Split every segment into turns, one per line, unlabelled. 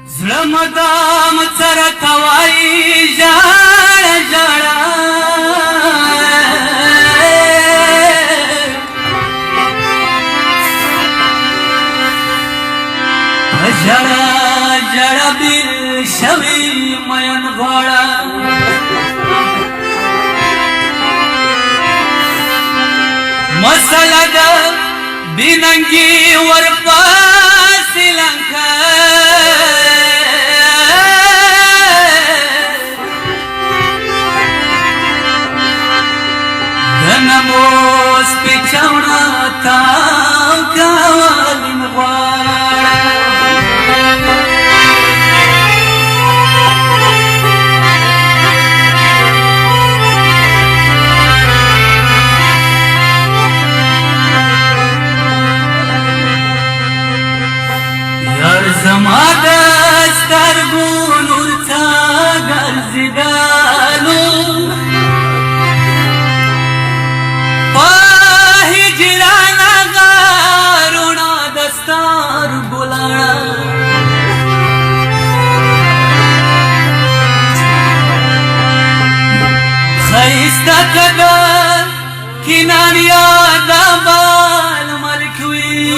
زړه مدام سره توای ژړه ژړه ژړه ژړه بیل شوي مین غواړه مسله ده بیننګي ورپاسې لنکه نموز پیچونا تاو کاوالین غواړه یار زما د سترګو نور څه ګرځېدلو خیسته کده کنان یاد بال ملکوی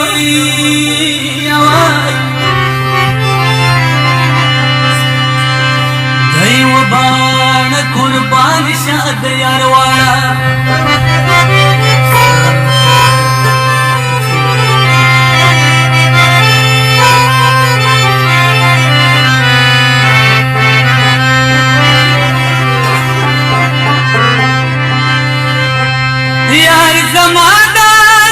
دیو بان قربان شاد یاروارا یار زما د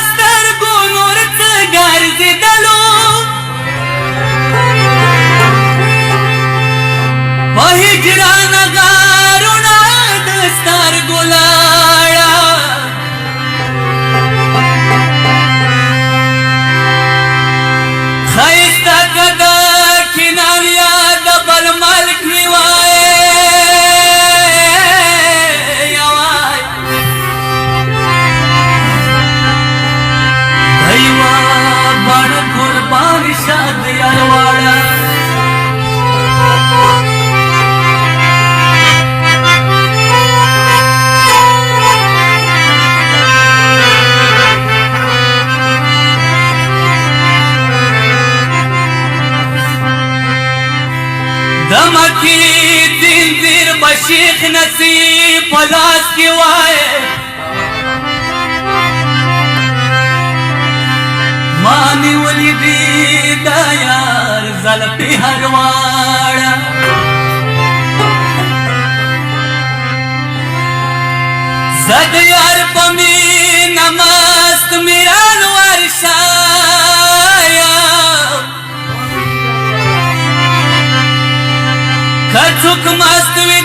سترګو نور څه ګرځېدلو په هجران غارونه د سترګو لاړه ښایسته که د کنار یاد بل ملک وي شاد یارواړه د مکې زنځیر به شیخ نصیب په لاس کې وایې ما نیولې دي د یار زلفې هر واړه زه د یار په مینه مست میران ورشایم که څوک مست وي